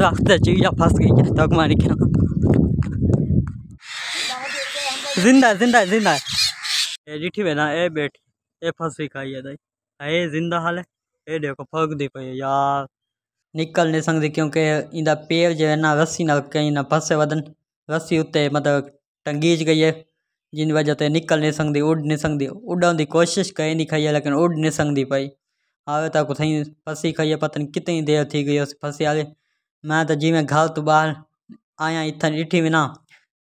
दरख्त चिड़िया फंस गई है तक मारी क्या जिंदा जिंदा जिंदा ये डिठी वे ना ए बैठी ए फंसी खाई है ये जिंदा हाल है ये देखो फग दी पे यार निकल नहीं सकती क्योंकि इंदा पैर जो है ना रस्सी ना कहीं ना फंसे वदन रस्सी उत्ते मतलब टंगीज गई है जिन वजह से निकल नहीं सकती उड़ नहीं सकती उड़न की कोशिश कहीं नहीं खाई है लेकिन उड़ नहीं सकती पाई आवे तक थी फंसी खाई है पता नहीं कितनी देर थी गई उस फंसी आगे मैं तो जिमें घर तो बाहर आया इतना डिठी भी ना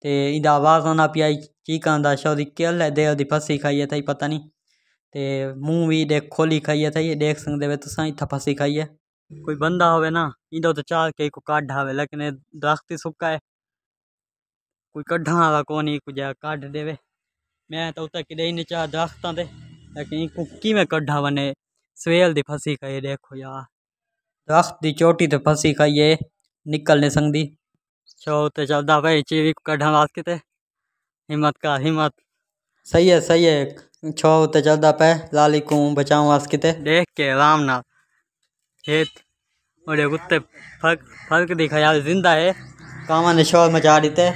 तो इंदा आवाज़ आना पी आई चीकां शौरी केल देर की फंसी खाई है थी पता नहीं ते मुँह भी देख खोली खाई है थी देख सकते वे तुसा इतना फंसी खाई है कोई बंदा होवे ना इंदो तो चाह के को काढ़ आवे लेकिन दरख्त सुक्का है कोई कढ़ा वाला कौन ही कुछ काढ़ देवे मैं तो उतर कि नहीं चाह दरख्तों से लेकिन इनको किमें कढ़ा वने सवेल दी फंसी खाई देखो यार दरख्त की चोटी तो फंसी खाई है निकल नहीं सकती छो तो चलता भाई चीवी को कढ़ा वास्ते हिम्मत का हिम्मत सही है छो तो चलता पे लाली को बचाऊं वास्ते देख के आराम ना खेत और कुत्ते फर्क दिखा यार जिंदा है कामा ने शोर मचा देते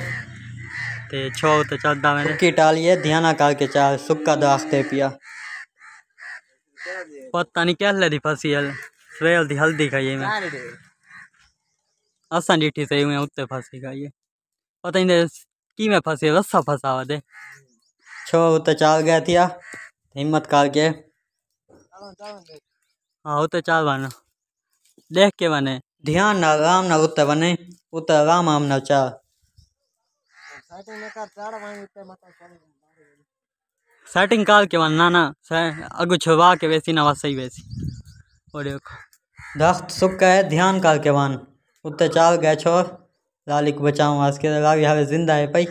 ते छो तो चलता मैंने की टाली है ध्यान करके चाल सुक्का दरख्त पिया पता नहीं क्या लदी फंसी है सवेल दी हल्दी खाई मैं असा डिठी सही मैं उत्ते फंसी खाई है पता नहीं की मैं फंसी रस्सा फंसा हुआ दे छो उत्ते चाल गया थिया हिम्मत करके हाँ उत्ते चाल बना देख के बने ध्यान ना आराम ना उत्ते बने उत्ते आराम आम ना चाल सेटिंग काल के बना ना अगु छुपा के वैसी ना सही वैसी और देखो दरख्त सुक्का है ध्यान काल के वन उत्ते चाल गए छोर लाली को बचाऊँ आज के लाली हवे जिंदा है पई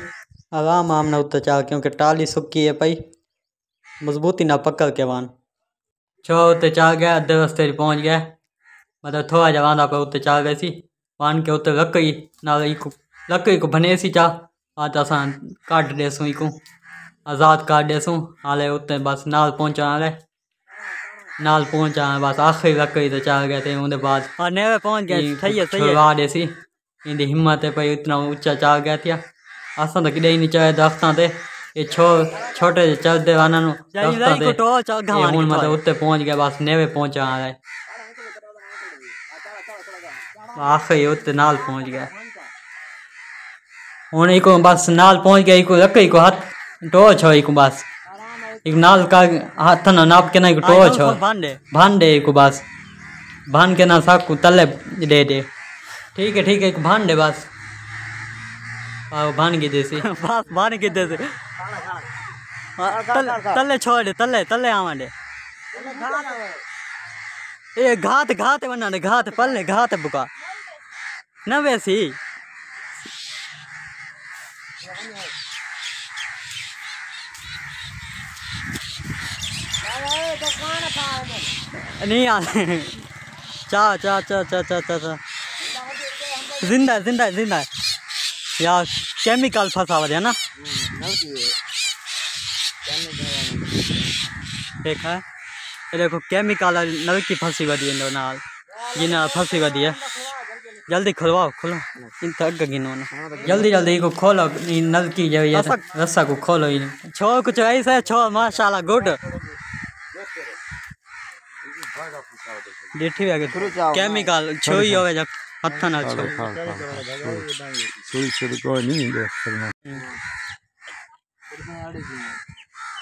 आराम आम ना उत्ते चाल क्योंकि टाली सुक्की है पई मजबूती ना पकड़ के वन छो उत्ते चाल गया अद्धे रस्ते पहुँच गया मतलब थोड़ा जवाना पर उत्ते चाल वैसी वन के उत्ते लकड़ी को बने सी चाह आज असा काट देसूँ इको आज़ाद काट देसूँ हाले उत्ते बस नाल पहुँचा बस आखिरी लकड़ी तो चाल गए थे उनके बाद हाँ नेवे पहुँच गए सही है देसी इंदी हिम्मत है भाई इतना ऊंचा चाल गया था असा तो किडे नहीं चाहे दरख्तों से ये छोटे चलते वाना मतलब उत्ते पहुँच गया बस नेवे पहुँचा है आखिरी उत्ते नाल पहुँच गया हूँ इको बस नाल पहुँच गया इको लकड़ी को हाथ टो छो इको बस एक नाल का हाथ ना नाप के ना इको टो छो भांडे इको बस भान के ना साकू तले दे ठीक है एक भान दे बस भान की देसी बस भान की देसी तले छोड़ दे तले आवा दे ये घात बना दे घात पल्ले घात बुका न वैसी नहीं आ चा जिंदा यार केमिकल फंसा हुआ है ना देखा ये देखो केमिकल नल की फंसी हुई है नाल जिन्हें फंसी हुई है जल्दी खुलवाओ खोलो इन थक गिनो ना जल्दी को खोलो नल की जो ये रस्सा को खोलो छो कुछ ऐसा छो माशाल्लाह गुड देखी केमिकल छोई हो जब हत्था ना छो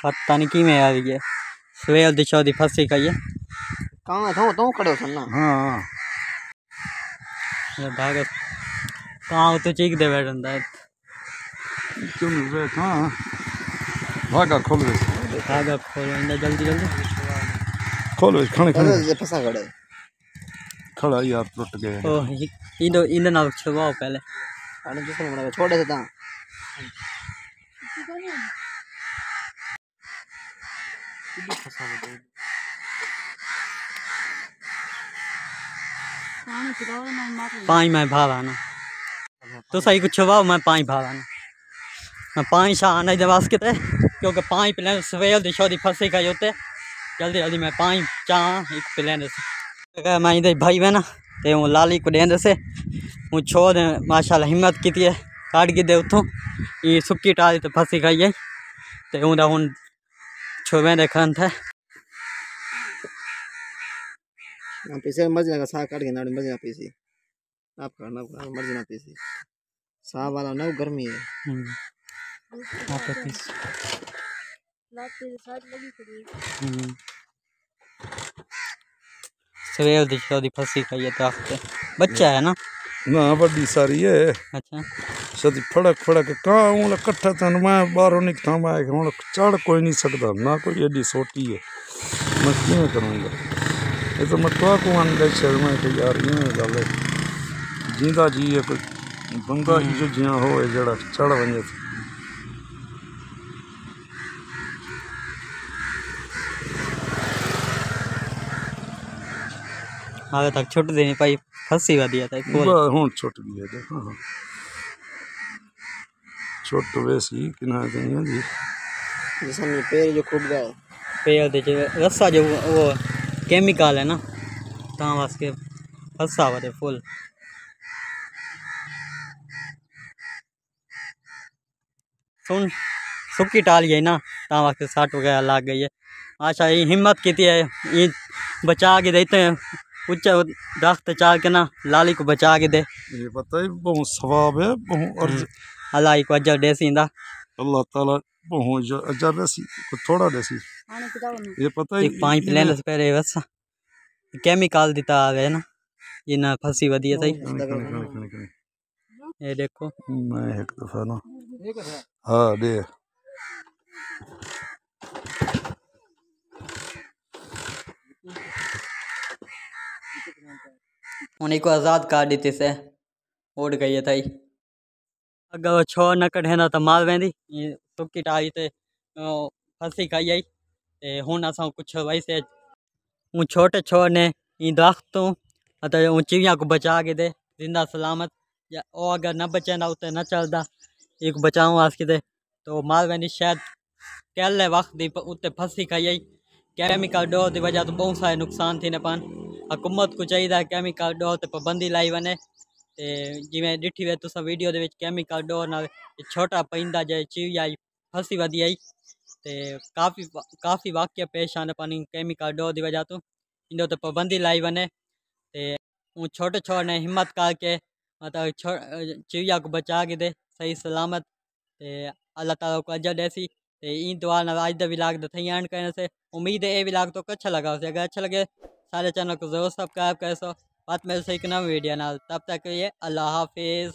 पता नहीं की में आ गई है सवेल दी चौदी फंसी का ये कहां तो खड़े हो ना हां ये भाग कहां तो चीक दे बैठंदा है तुम वे हां भागा खोलो इंदा जल्दी खोलो खाने फंसा खड़ा यार टूट गए ओ इंदो ना छुपाओ पहले आने दूसरे बना छोड़ देता पानी में भाव आना तो सही कुछ छुपाओ मैं पानी भाव आना मैं पानी शाह आना जब वास्ते क्योंकि पानी पिलाने सवेल दी छोदी फंसी का होते जल्दी मैं पानी चाह एक पिलाने से मैं इधर भाई है ना ते लाली को देंदे से हूँ छोड़ माशाल्लाह हिम्मत की है काट के दे उतों ये सुक्की टाली तो फंसी खाई है तो हूँ छोवे देखन थे पीछे मर्जी ना सा काट के ना मर्जी ना पीसी आप करना मर्जी ना पीसी सा वाला ना गर्मी है आप पीस सवेल दी चौदी फंसी खाई है दरख्त बच्चा है ना ना बड़ी सारी है। अच्छा सदी फड़क फड़क कहाँ हूँ कट्ठा तन मैं बाहरों निकता मैं हूँ चढ़ कोई नहीं सकता ना कोई एडी सोटी है मैं क्यों करूँगा ये तो मैं तो को अंदर शहर में कि यार ये गल है जींदा जी है कोई बंदा ही जो जिया हो जड़ा चढ़ वजे हाले तक छुट देनी पाई फंसी वधिया था हूँ छुट गई है हाँ छुट वैसी कि ना जी जैसा मेरे पैर जो खुद गए पैर दे रस्सा जो वो केमिकल है ना ता वास्ते फंसा हुआ फुल सुन सुक्की टाल गई ना ता वास्ते सट वगैरह लग गई है अच्छा ये हिम्मत की है ये बचा के देते हैं ऊंचा दरख्त चाल के ना लाली को बचा के दे ये पता है बहुत सवाब है बहुत अर्ज अल्लाह को अजर दे सींदा अल्लाह ताला बहुत अजर देसी थोड़ा देसी ये पता है एक पाइप लेने से पहले बस केमिकल दिता आ गए ना ये ना फंसी वधिया सही ये देखो मैं एक दफा ना हाँ दे उन्हीं को आज़ाद कर दी से उड़ गई है थी अगर वो छोड़ न कढ़े ना तो मार वेंदी ये सुक्की टाई ते फंसी खाई आई ते हुन असां कुछ वैसे हूँ छोटे छोड़ ने इन दरख्तों मतलब चिड़िया को बचा के दे जिंदा सलामत या वो अगर न बचे ना उते न चलता एक बचाऊँ आज के तो मार वेंदी शायद कहले वक्त दी उत्ते फंसी खाई आई केमिकल डोर की वजह तो बहुत सारे नुकसान थी पान हुकूमत को चाहिए केमिकल डोर ते पाबंदी लाई वने ते जिवें डिठी वे तुसां वीडियो दे विच केमिकल डोर नाल छोटा परिंदा जे चिड़िया फंसी वधी आई ते काफ़ी वाक्य पेश आने पानी केमिकल डोर की वजह तो इन तो पाबंदी लाई वने ते छोटे छोटे ने हिम्मत करके मतलब चिड़िया को बचा के दे सही सलामत ते अल्लाह ताला को अजर देसी ते इन दुआ नाल आज दा व्लॉग दा थई एंड करने से उम्मीद है ये व्लॉग तो अच्छा लगा उसे अगर अच्छा लगे सारे चैनल को जरूर सब्सक्राइब कर सो बात मेरे से एक नई वीडियो नाल तब तक ये अल्लाह हाफिज़।